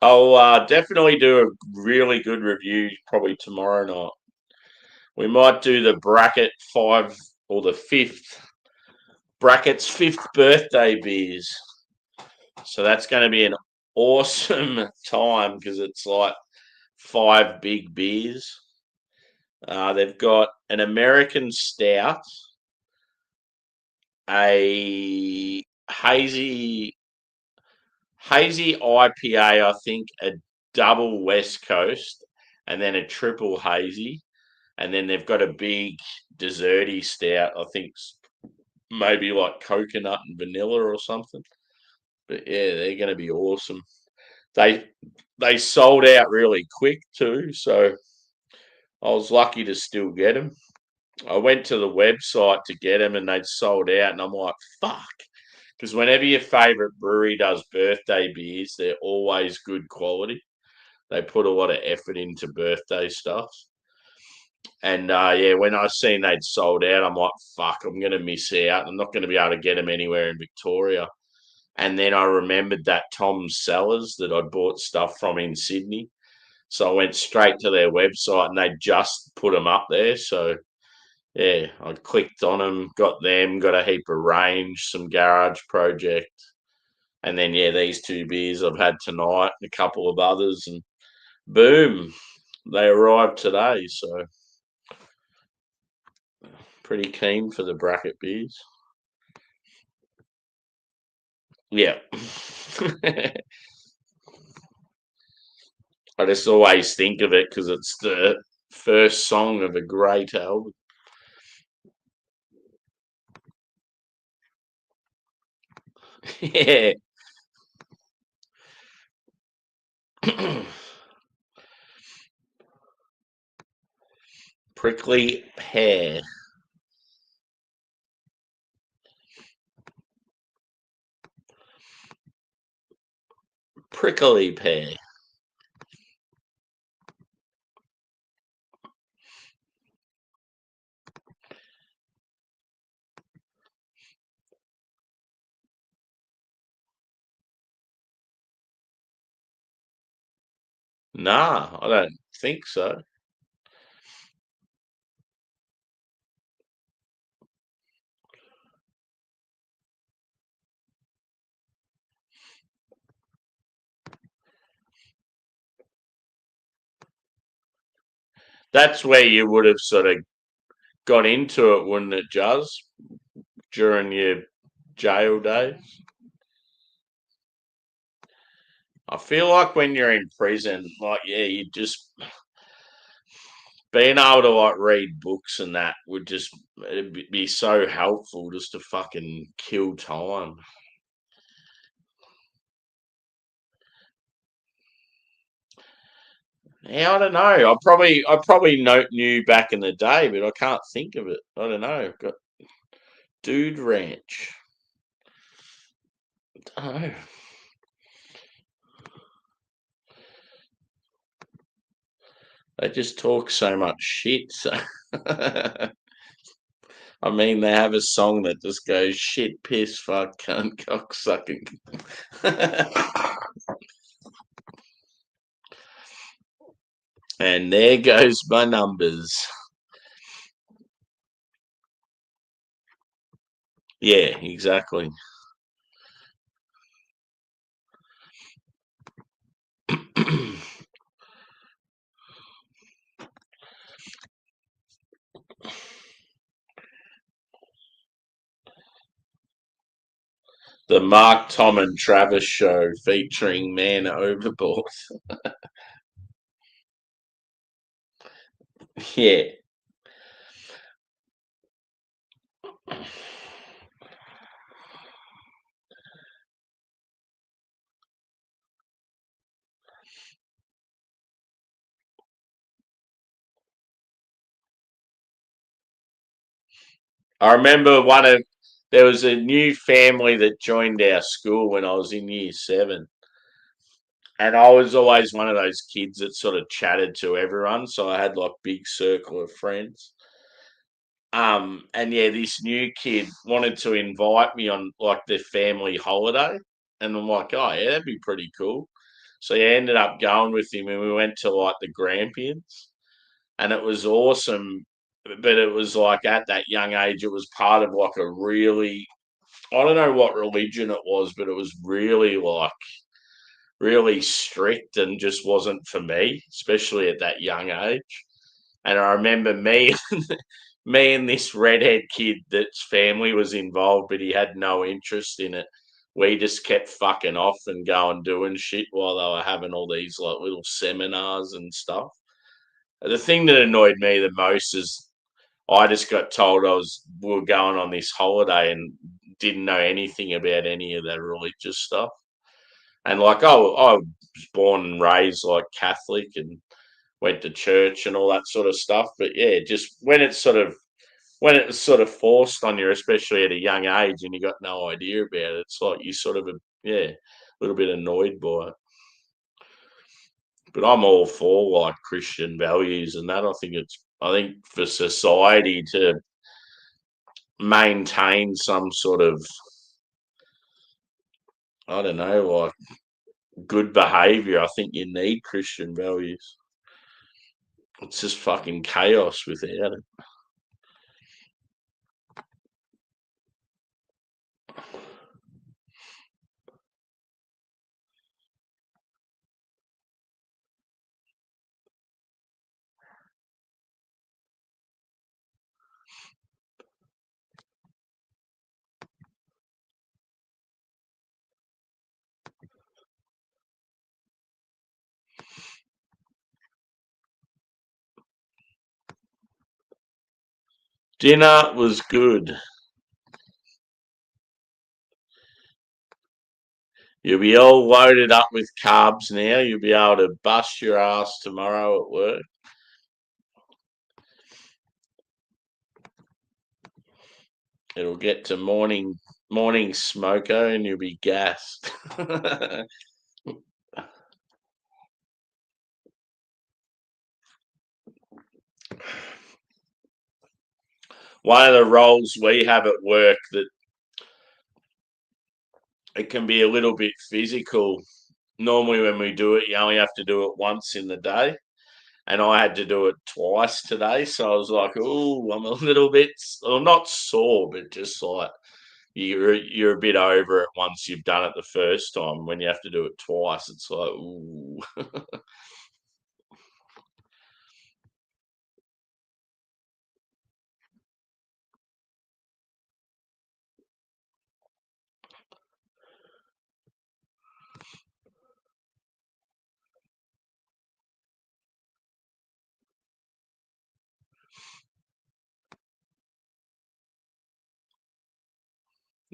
I'll definitely do a really good review probably tomorrow night. We might do the bracket 5 or the 5th bracket's 5th birthday beers. So that's going to be an awesome time because it's like 5 big beers. They've got an American stout, a hazy IPA, I think a double West Coast, and then a triple hazy, and then they've got a big desserty stout. I think maybe like coconut and vanilla or something. But yeah, they're going to be awesome. They they sold out really quick too, so I was lucky to still get them. I went to the website to get them and they'd sold out, and I'm like, fuck. Because whenever your favourite brewery does birthday beers, they're always good quality. They put a lot of effort into birthday stuff. And yeah, when I seen they'd sold out, I'm like, fuck, I'm going to miss out. I'm not going to be able to get them anywhere in Victoria. And then I remembered that Tom's Cellars that I'd bought stuff from in Sydney. So I went straight to their website and they just put them up there. So yeah, I clicked on them, got a heap of range, some garage project. And then, yeah, these 2 beers I've had tonight, and a couple of others, and boom, they arrived today. So pretty keen for the bracket beers. Yeah. I just always think of it because it's the first song of a great album. Yeah. Prickly pear. Prickly pear. Nah, I don't think so. That's where you would have sort of got into it, wouldn't it, Juz? During your jail days? I feel like when you're in prison, like, yeah, you just being able to like read books and that would just be so helpful just to fucking kill time. Yeah, I don't know. I probably knew back in the day, but I can't think of it. I don't know. Got Dude Ranch. I don't know. They just talk so much shit. So I mean, they have a song that just goes shit, piss, fuck, cunt, cock sucking. And there goes my numbers. Yeah, exactly. The Mark, Tom, and Travis show featuring Man Overboard. Yeah. I remember there was a new family that joined our school when I was in year 7. And I was always one of those kids that sort of chatted to everyone. So I had like big circle of friends. And yeah, this new kid wanted to invite me on like their family holiday. And I'm like, oh yeah, that'd be pretty cool. So yeah, I ended up going with him and we went to like the Grampians and it was awesome. But it was like at that young age, it was part of like a really, I don't know what religion it was, but it was really like really strict and just wasn't for me, especially at that young age. And I remember me and this redhead kid that's family was involved, but he had no interest in it. We just kept fucking off and going doing shit while they were having all these like little seminars and stuff. The thing that annoyed me the most is I just got told we were going on this holiday and didn't know anything about any of that religious stuff. And like, oh, I was born and raised like Catholic and went to church and all that sort of stuff. But yeah, just when it's sort of forced on you, especially at a young age, and you got no idea about it, it's like you sort of yeah, a little bit annoyed by it. But I'm all for like Christian values and that. I think for society to maintain some sort of, I don't know, like good behavior, I think you need Christian values. It's just fucking chaos without it. Dinner was good. You'll be all loaded up with carbs now. You'll be able to bust your ass tomorrow at work. It'll get to morning smoko and you'll be gassed. One of the roles we have at work that it can be a little bit physical normally when we do it, you only have to do it once in the day. And I had to do it twice today. So I was like, oh, I'm a little bit, well, not sore, but just like you're a bit over it once you've done it the first time. When you have to do it twice, it's like, ooh.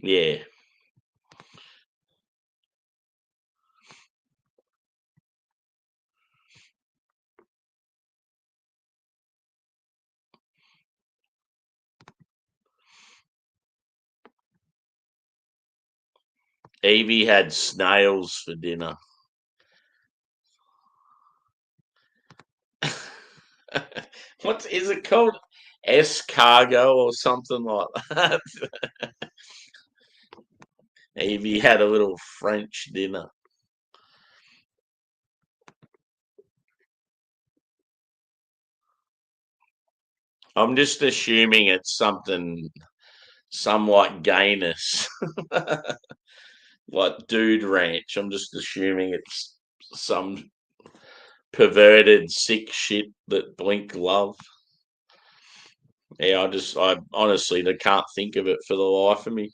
Yeah. Evie had snails for dinner. What is it called? Escargot or something like that. Evie had a little French dinner. I'm just assuming it's something somewhat gayness, like Dude Ranch. I'm just assuming it's some perverted sick shit that Blink love. Yeah, I honestly I can't think of it for the life of me.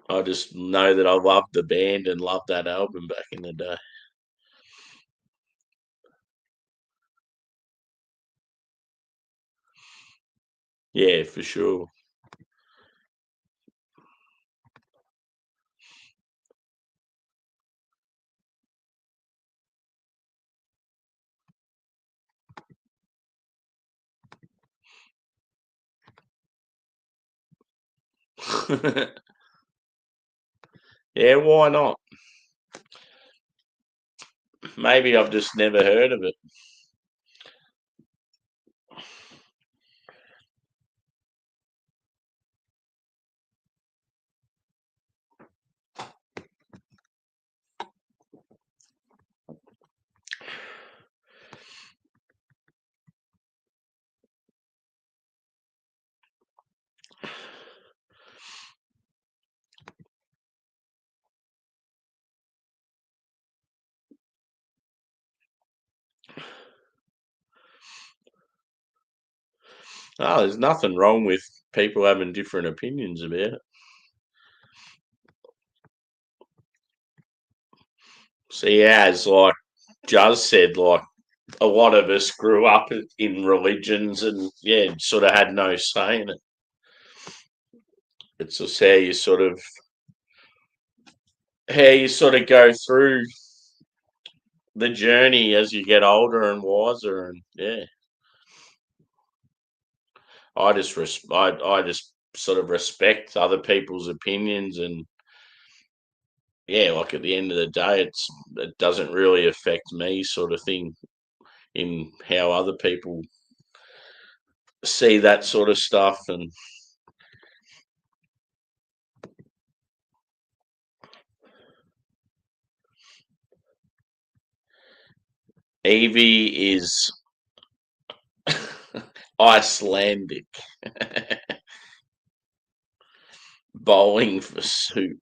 I just know that I loved the band and loved that album back in the day. Yeah, for sure. Yeah, why not? Maybe I've just never heard of it. Oh, there's nothing wrong with people having different opinions about it. So yeah, as like Juz said, like a lot of us grew up in religions and yeah, sort of had no say in it. It's just how you sort of go through the journey as you get older and wiser, and yeah, I just sort of respect other people's opinions, and yeah, like at the end of the day, it doesn't really affect me, sort of thing, in how other people see that sort of stuff. And Evie is Icelandic, bowling for soup.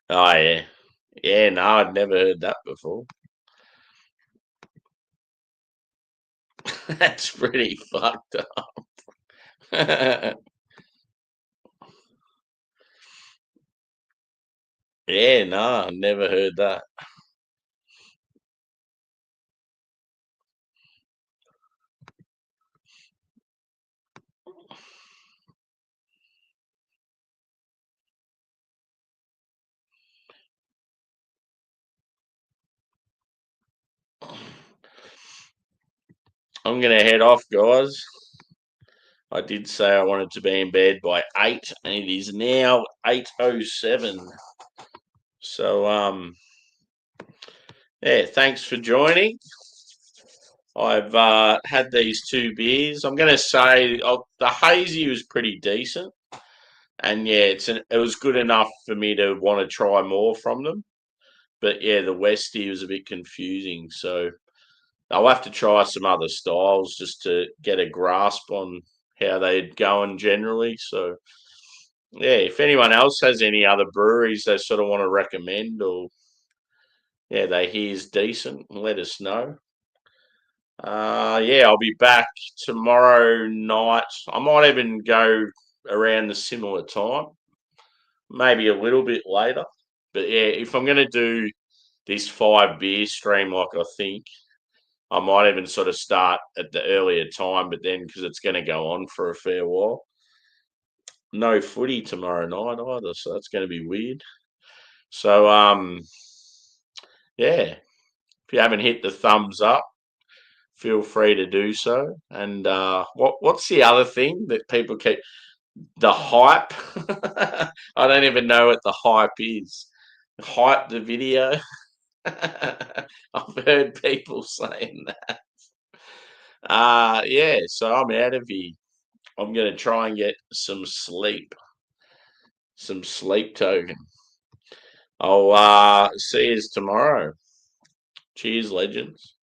Oh yeah, yeah. No, I'd never heard that before. That's pretty fucked up. Yeah, no, never heard that. I'm gonna head off, guys. I did say I wanted to be in bed by 8, and it is now 8:07. So yeah, thanks for joining. I've had these two beers. I'm going to say the Hazy was pretty decent, and yeah, it was good enough for me to want to try more from them. But yeah, the Westie was a bit confusing, so I'll have to try some other styles just to get a grasp on how they're going generally. So yeah, if anyone else has any other breweries they sort of want to recommend, or yeah, they hear is decent, let us know. Yeah, I'll be back tomorrow night. I might even go around the similar time, maybe a little bit later. But yeah, if I'm going to do this 5 beer stream like I think, I might even sort of start at the earlier time, but then because it's going to go on for a fair while. No footy tomorrow night either, so that's going to be weird. So yeah, if you haven't hit the thumbs up, feel free to do so. And what's the other thing that people keep the hype? I don't even know what the hype is. Hype the video. I've heard people saying that. Yeah, so I'm out of here. I'm gonna try and get some sleep token. I'll see you tomorrow. Cheers, legends.